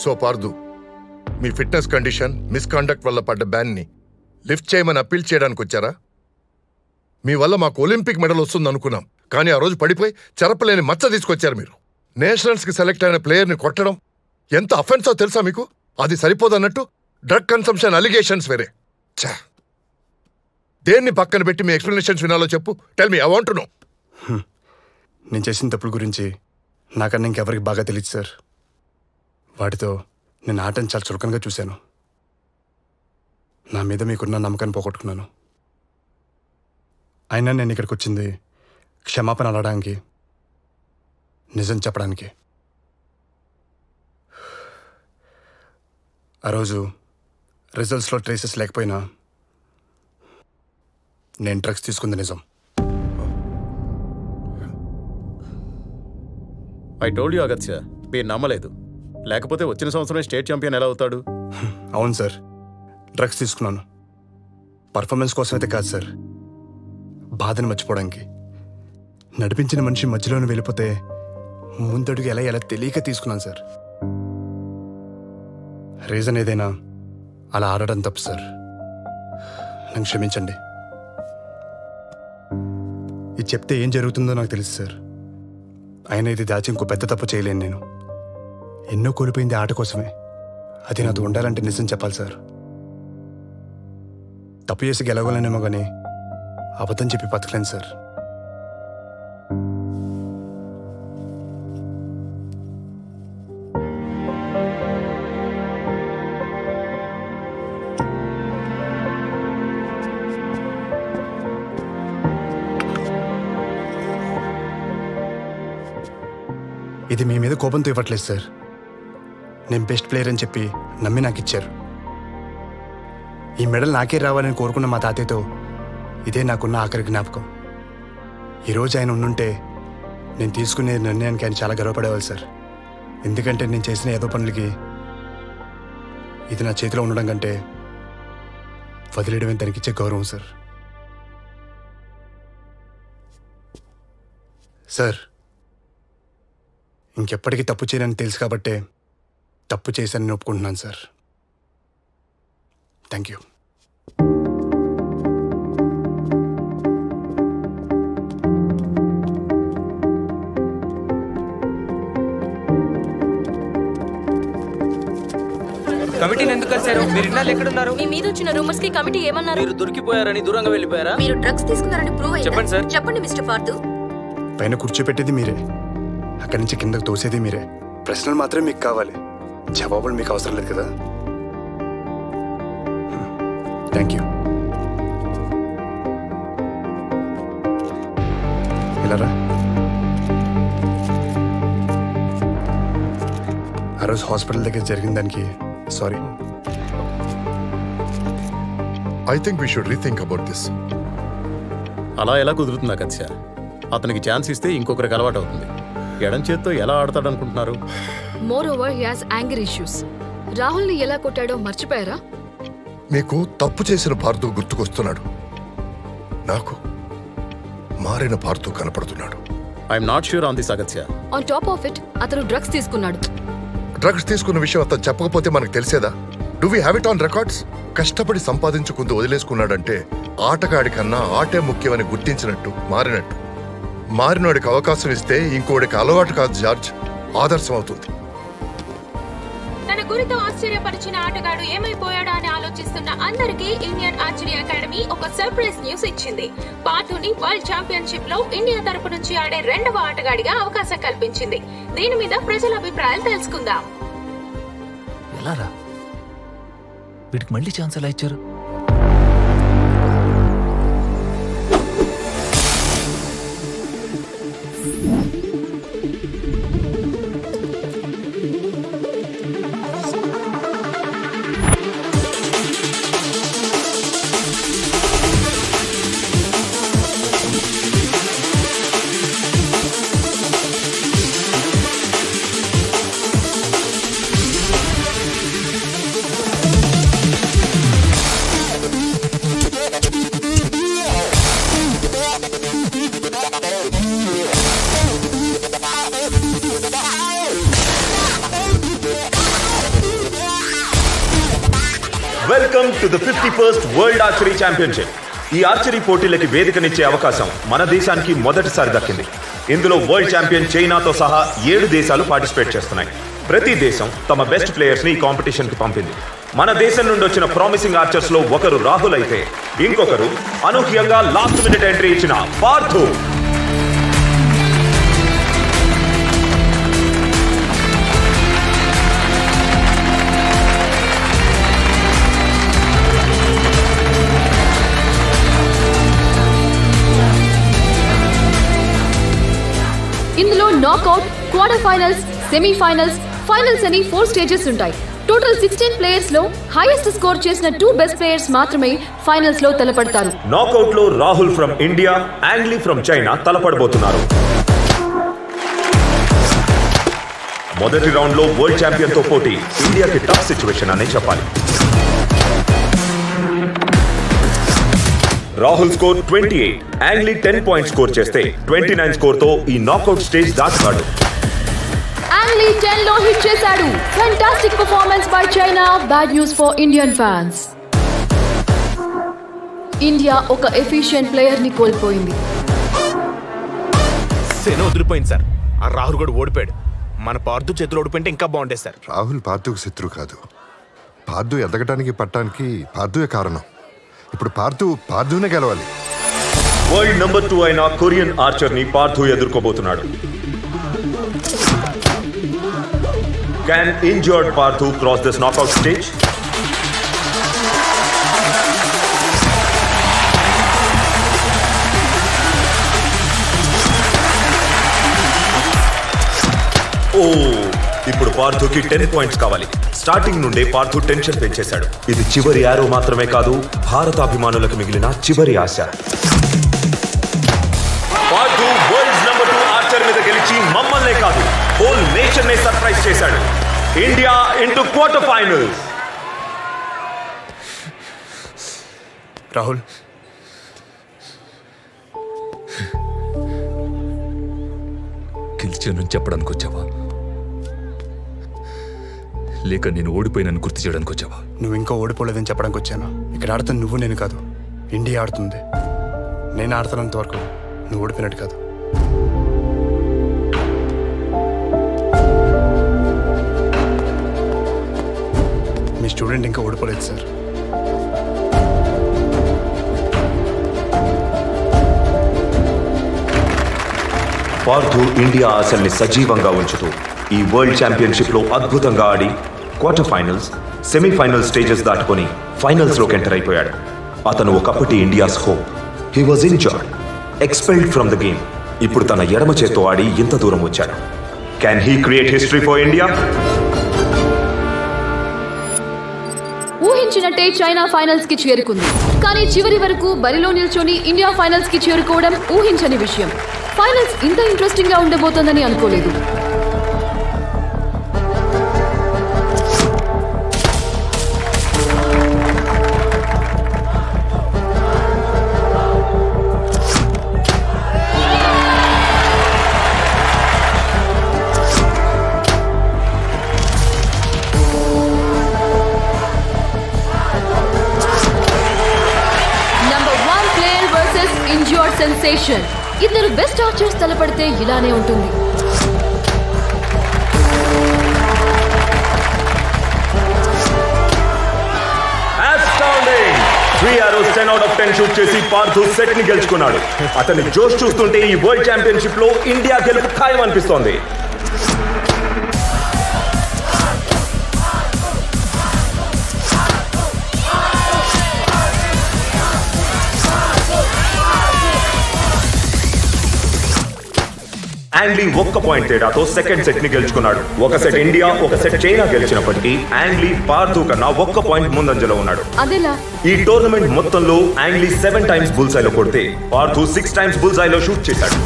So Pardhu, మీ fitness condition misconduct వల్ల పడ్డ బ్యాన్ని lift చేయమని అప్పీల్ చేయడానికి వచ్చారా? మీ వల్ల మాకు ఒలింపిక్ మెడల్ వస్తుంది అనుకున్నాం, కానీ ఆ రోజు పడిపోయి చెరపలేని మచ్చ తీసుకొచ్చారు మీరు. నేషనల్స్కి సెలెక్ట్ అయిన ప్లేయర్ని కొట్టడం ఎంత అఫెన్సో తెలుసా మీకు? అది సరిపోదన్నట్టు డ్రగ్ కన్సంప్షన్ అలిగేషన్స్ వేరే. దేన్ని పక్కన పెట్టి మీ ఎక్స్ప్లెనేషన్స్ వినాలో చెప్పు. Tell me, I want to know. నేను చేసిన తప్పుల గురించి నాకన్నా ఇంకెవరికి బాగా తెలియదు సార్. వాటితో నేను ఆటను చాలా చులకనగా చూశాను. నా మీద మీకున్న నమ్మకాన్ని పోగొట్టుకున్నాను. అయినా నేను ఇక్కడికి వచ్చింది క్షమాపణ అడగడానికి, నిజం చెప్పడానికి. ఆ రోజు రిజల్ట్స్లో ట్రేసెస్ లేకపోయినా నేను డ్రగ్స్ తీసుకుంది నిజం. ఐ టోల్డ్ యూ అగత్య, మీరు నమ్మలేదు. లేకపోతే వచ్చిన సంవత్సరం స్టేట్ ఛాంపియన్ ఎలా అవుతాడు? అవును సార్, డ్రగ్స్ తీసుకున్నాను. పర్ఫార్మెన్స్ కోసం అయితే కాదు సార్, బాధను మర్చిపోవడానికి. నడిపించిన మనిషి మధ్యలోనే వెళ్ళిపోతే ముందడుగు ఎలా తెలియక తీసుకున్నాను సార్. రీజన్ ఏదైనా అలా ఆడడం తప్పు సార్, నన్ను క్షమించండి. ఇది చెప్తే ఏం జరుగుతుందో నాకు తెలుసు సార్. అయినా ఇది దాచి ఇంకో పెద్ద తప్పు చేయలేను నేను. ఎన్నో కోల్పోయింది ఆట కోసమే. అది నాతో ఉండాలంటే నిజం చెప్పాలి సార్. తప్పు చేసి గెలవలేనేమో కానీ అబద్ధం చెప్పి బతకలేను సార్. ఇది మీ మీద కోపంతో ఇవ్వట్లేదు సార్. నేను బెస్ట్ ప్లేయర్ అని చెప్పి నమ్మి నాకు ఇచ్చారు. ఈ మెడల్ నాకే రావాలని కోరుకున్న మా తాతయ్యతో ఇదే నాకున్న ఆఖరి జ్ఞాపకం. ఈరోజు ఆయన ఉండుంటే నేను తీసుకునే నిర్ణయానికి ఆయన చాలా గర్వపడేవాళ్ళు సార్. ఎందుకంటే నేను చేసిన ఏదో పనులకి ఇది నా చేతిలో ఉండడం కంటే వదిలేయడమే దానికి ఇచ్చే గౌరవం సార్. సార్, ఇంకెప్పటికీ తప్పు చేయనని తెలుసు కాబట్టే తప్పు చేశానని ఒప్పుకుంటున్నాను సార్. Thank you. కమిటీని ఎందుకు కలిశారు? మీరు ఇన్నాళ్ళు ఎక్కడున్నారు? మీ మీద వచ్చిన రూమర్స్ కి కమిటీ ఏమన్నారు? మీరు దొరికిపోయారని దూరంగా వెళ్ళిపోయారా? మీరు డ్రగ్స్ తీసుకున్నారని ప్రూవ్ అయ్యిందా? చెప్పండి సార్. చెప్పండి మిస్టర్ పార్థు. పైన కూర్చోపెట్టేది మీరే, అక్కడి నుంచి కిందకు తోసేది మీరే. ప్రశ్నలు మాత్రమే మీకు కావాలి, జవాబులు మీకు అవసరం లేదు కదా. Thank you. ఇలారా. ఆ రోజు హాస్పిటల్ దగ్గర జరిగిన దానికి sorry. I think we should rethink about this. అలా ఎలా కుదురుతుందా కత్య? అతనికి ఛాన్స్ ఇస్తే ఇంకొకరికి అలవాటు అవుతుంది. ఎడం చేత్తో ఎలా ఆడతాడనుకుంటున్నారు? Moreover he has anger issues. రాహుల్ని ఎలా కొట్టాడో మర్చిపోయారా? మీకు తప్పు చేసిన పార్థు గుర్తుకొస్తున్నాడు, నాకు మారిన పార్థు కనపడుతున్నాడు. I'm not sure on this Agathya. On top of it అతను డ్రగ్స్ తీసుకున్నాడు. డ్రగ్స్ తీసుకున్న విషయం అతను చెప్పకపోతే మనకు తెలిసేదా? Do we have it on records? కష్టపడి సంపాదించుకుంటూ వదిలేసుకున్నాడంటే ఆటగాడి కన్నా ఆటే ముఖ్యమని గుర్తించినట్టు, మారినట్టు. మారినోడికి అవకాశం ఇస్తే ఇంకోడికి అలవాటు కాదు జార్జ్, ఆదర్శం అవుతుంది. తన గురితో ఆశ్చర్యపరిచిన ఆటగాడు ఏమైపోయాడా అని ఆలోచిస్తున్న అందరికీ ఇండియన్ ఆర్చరీ అకాడమీ ఒక సర్ప్రైజ్ న్యూస్ ఇచ్చింది. పార్థుని వరల్డ్ ఛాంపియన్షిప్ లో ఇండియా తరపు నుంచి ఆడే 2వ ఆటగాడిగా అవకాశం కల్పించింది. దీని మీద ప్రజల అభిప్రాయాలు తెలుసుకుందాం. ఎలారా వీడికి మళ్ళీ ఛాన్స్ ఎలా ఇచ్చారు? Welcome to the 51st world archery championship. ఈ ఆర్చరీ పోటీలకి వేదికనిచ్చే అవకాశం మన దేశానికి మొదటిసారి దక్కింది. ఇందులో వరల్డ్ ఛాంపియన్ చైనాతో సహా 7 దేశాలు పార్టిసిపేట్ చేస్తున్నాయి. ప్రతి దేశం తమ బెస్ట్ ప్లేయర్స్ ని ఈ కాంపిటీషన్ కి పంపింది. మన దేశం నుండి వచ్చిన ప్రామిసింగ్ ఆర్చర్స్ లో ఒకరు రాహుల్ అయితే ఇంకొకరు అనూహ్యంగా లాస్ట్ మినిట్ ఎంట్రీ ఇచ్చిన పార్థు. ఇందులో knockout, quarter finals, semifinals, finals అని 4 స్టేజెస్ ఉంటాయి. టోటల్ 16 ప్లేయర్స్ లో హైయెస్ట్ స్కోర్ చేసిన 2 బెస్ట్ ప్లేయర్స్ మాత్రమే ఫైనల్స్ లో తలపడతారు. నాకౌట్ లో Rahul from India, Yangli from China తలపడబోతున్నారు. మొదటి రౌండ్ లో వరల్డ్ ఛాంపియన్ తో పోటీ ఇండియాకి టఫ్ సిచ్యువేషన్ అనే చెప్పాలి. రాహుల్ స్కోర్ 28, యాంగ్లీ 10 పాయింట్స్ స్కోర్ చేస్తే 29 స్కోర్ తో ఈ నాకౌట్ స్టేజ్ దాటుతాడు. యాంగ్లీ 10 లో హిట్ చేశాడు. Fantastic performance by China. Bad news for Indian fans. India ఒక ఎఫిషియెంట్ ప్లేయర్ ని కోల్పోయింది. సేన వదిలిపోయింది సార్. ఆ రాహుల్ కూడా ఓడిపోయాడు. మన పార్థు చేతులు ఓడిపోయింటే ఇంకా బాగుండేది సార్. రాహుల్ పార్థుకు శత్రు కాదు. పార్థు ఎదగటానికి పట్టానికి పార్థువే కారణం. ఇప్పుడు పార్థునే గెలవాలి. వరల్డ్ నంబర్ 2 అయిన కొరియన్ ఆర్చర్ ని Partha ఎదుర్కోబోతున్నాడు. Can injured Parthu cross this knockout stage? ఇప్పుడు పార్థుకి 10 పాయింట్స్ కావాలి. స్టార్టింగ్ నుండే పార్థు టెన్షన్ పెంచేశాడు. ఇది చివరి యారో మాత్రమే కాదు, భారతాభిమానులకు మిగిలిన చివరి ఆశ. పార్థు వరల్డ్ నంబర్ 2 ఆర్చర్ మీద గెలిచి మమ్మల్నే కాదు హోల్ నేషన్ నే సర్ప్రైజ్ చేశాడు. India into quarter finals. Rahul, గెలిచానని చెప్పడానికి వచ్చావా, లేక నేను ఓడిపోయినని గుర్తు చేయడానికి వచ్చావా? నువ్వు ఇంకా ఓడిపోలేదని చెప్పడానికి వచ్చాను. ఇక్కడ ఆడుతుంది నువ్వు, నేను కాదు. ఇండియా ఆడుతుంది. నేను ఆడుతున్నంత వరకు నువ్వు ఓడిపోయినట్టు కాదు. మీ స్టూడెంట్ ఇంకా ఓడిపోలేదు సార్. పార్థు ఇండియా ఆశల్ని సజీవంగా ఉంచుతూ ఈ వరల్డ్ ఛాంపియన్షిప్ లో అద్భుతంగా ఆడి క్వార్టర్ ఫైనల్స్, సెమీఫైనల్ స్టేజెస్ దాటుకొని ఫైనల్స్ లోకి ఎంటర్ అయిపోయాడు. అతను ఒకప్పటి India's hope. He was injured, expelled from the game. ఇప్పుడు తన ఎడమ చేత్తో ఆడి ఇంత దూరం వచ్చాడు. Can he create history for India? ఊహించినట్టే చైనా ఫైనల్స్ కి చేరుకుంది. కానీ చివరి వరకు బరిలో నిల్చొని ఇండియా ఫైనల్స్ కి చేరుకోవడం ఊహించని విషయం. ఫైనల్స్ ఇంత ఇంట్రెస్టింగ్ గా ఉండబోతోందని అనుకోలేదు. సెన్సేషన్. ఇద్దరు బెస్ట్ ఆర్చర్స్ తలపడితే ఇలానే ఉంటుంది. Astounding! 3 arrows 10 out of 10 shoot చేసి పార్థు సెట్ ని గెలుచుకున్నాడు. అతని జోష్ చూస్తుంటే ఈ వరల్డ్ ఛాంపియన్షిప్ లో ఇండియా గెలుపు ఖాయం అనిపిస్తోంది. యాంగ్లీ 1 పాయింట్ తేడాతో సెకండ్ సెట్ ని గెలుచుకున్నాడు. ఒక సెట్ ఇండియా, ఒక సెట్ చైనా గెలిచినప్పటికీ యాంగ్లీ పార్థు కన్నా 1 పాయింట్ ముందంజలో ఉన్నాడు. ఈ టోర్నమెంట్ మొత్తంలో యాంగ్లీ 7 టైమ్స్ బుల్సైలో కొడితే పార్థు 6 టైమ్స్ బుల్సైలో షూట్ చేశాడు.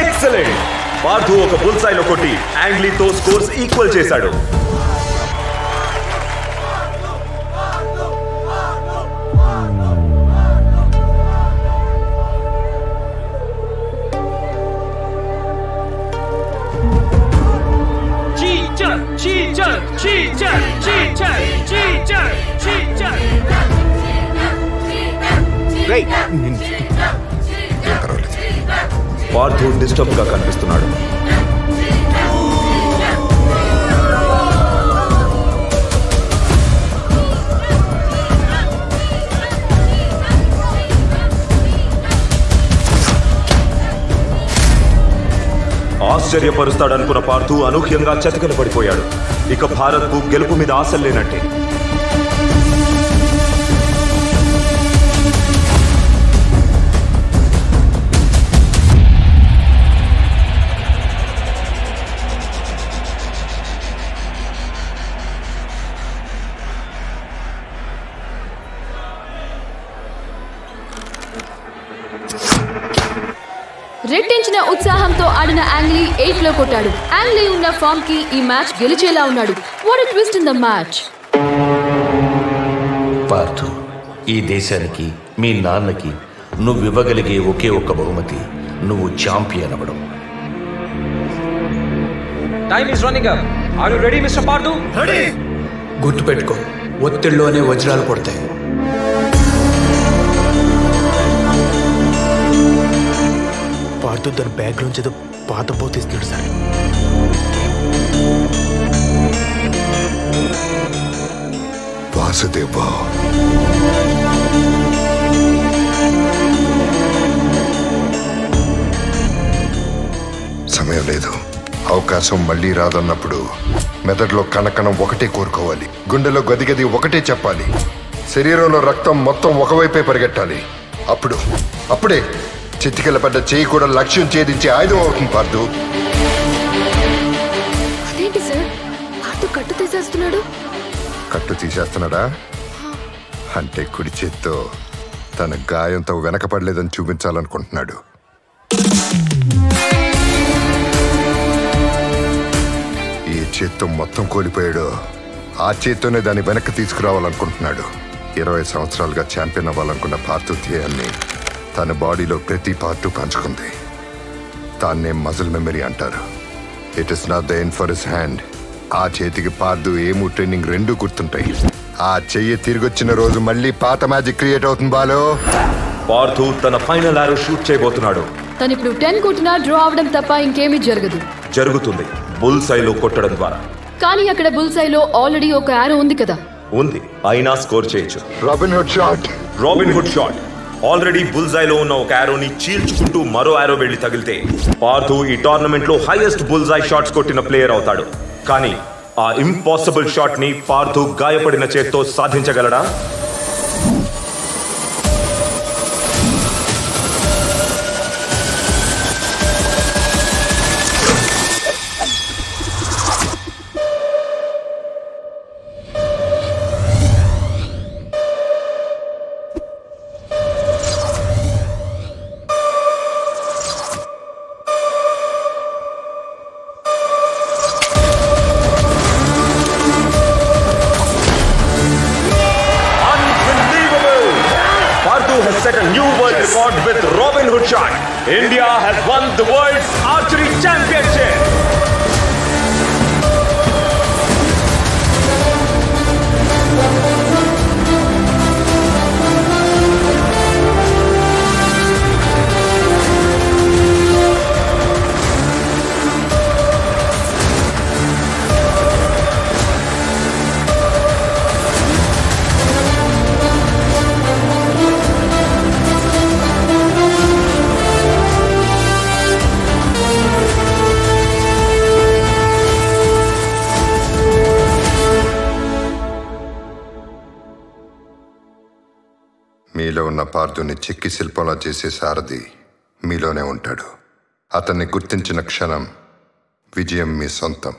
ఎక్సలెంట్! పార్థు ఒక బుల్సైలో కొట్టి యాంగ్లీతో స్కోర్స్ ఈక్వల్ చేశాడు. పార్థు డిస్టర్బ్ గా కనిపిస్తున్నాడు. ఆశ్చర్యపరుస్తాడనుకున్న పార్థు అనూహ్యంగా చతికిల పడిపోయాడు. ఇక భారత్కు గెలుపు మీద ఆశలు లేనట్టే. రెట్టించిన ఉత్సాహంతో ఆడిన యాంగ్లీ 8 లో కొట్టాడు. యాంగ్లీ ఉన్న ఫామ్ కి ఈ మ్యాచ్ గెలిచేలా ఉన్నాడు. What a twist in the match. Partha, ఈ దేశానికి మీ నాన్నకి నువ్వు ఇవ్వగలిగే ఒకే ఒక్క బహుమతి నువ్వు ఛాంపియన్ అవ్వడం. Time is running up. Are you ready mister Parthu? Ready. గుర్తుపెట్టుకో, ఒత్తిడిలోనే వజ్రాలు పడతాయి. పార్థు తన బ్యాగ్ నుంచి ఏదో పాత పోతీస్తున్నాడు సార్. వాసుదేవ, సమయం లేదు. అవకాశం మళ్ళీ రాదన్నప్పుడు మెదడులో కణకణం ఒకటే కోరుకోవాలి, గుండెలో గదిగది ఒకటే చెప్పాలి, శరీరంలో రక్తం మొత్తం ఒకవైపే పరిగెట్టాలి. అప్పుడే చితికిల పడ్డ చేయి కూడా లక్ష్యం ఛేదించే ఆయుధం అవుతుంది. పార్థు, అదేంటి సార్, పార్థు కట్టు తీసేస్తున్నాడు? కట్టు తీసేస్తున్నాడా అంటే కుడి చేత్తో తన గాయంతో వెనకపడలేదని చూపించాలనుకుంటున్నాడు. ఈ చేత్తో మొత్తం కోల్పోయాడు, ఆ చేత్తోనే దాన్ని వెనక్కి తీసుకురావాలనుకుంటున్నాడు. 20 సంవత్సరాలుగా ఛాంపియన్ అవ్వాలనుకున్న పార్థు ధ్యేయాన్ని తన బాడీలో ప్రతి పార్టు పంచుకుంది. దాన్నే మజిల్ మెమరీ అంటారు. It is not the end for his hand. ఆ చేతికి పార్థు ఏము ట్రైనింగ్ రెండూ గుర్తుంటాయి. ఆ చెయ్యి తిరిగొచ్చిన రోజు మళ్ళీ పాత మ్యాజిక్ క్రియేట్ అవుతుంది. బాలో, పార్థు తన ఫైనల్ ఆరో షూట్ చేయబోతున్నాడు. తను ఇప్పుడు 10 కొట్టినా డ్రా అవడం తప్ప ఇంకేమీ జరుగుతుంది బుల్సైలో కొట్టడం ద్వారా. కానీ అక్కడ బుల్సైలో ఆల్రెడీ ఒక యారో ఉంది కదా. ఉంది, అయినా స్కోర్ చేయొచ్చు. Robin hood shot. ఆల్రెడీ బుల్సైలో ఉన్న ఒక యారోని చీల్చుకుంటూ మరో యారో వెళ్లి తగిలితే పార్థు ఈ టోర్నమెంట్ లో హైయెస్ట్ బుల్సై షాట్స్ కొట్టిన ప్లేయర్ అవుతాడు. కానీ ఆ ఇంపాసిబుల్ షాట్ ని పార్థు గాయపడిన చేత్తో సాధించగలడా? Set a new world record with Robin Hood shot. India has won the world's archery championship. మీలో ఉన్న పార్థుని చెక్కి శిల్పంలా చేసే సారథి మీలోనే ఉంటాడు. అతన్ని గుర్తించిన క్షణం విజయం మీ సొంతం.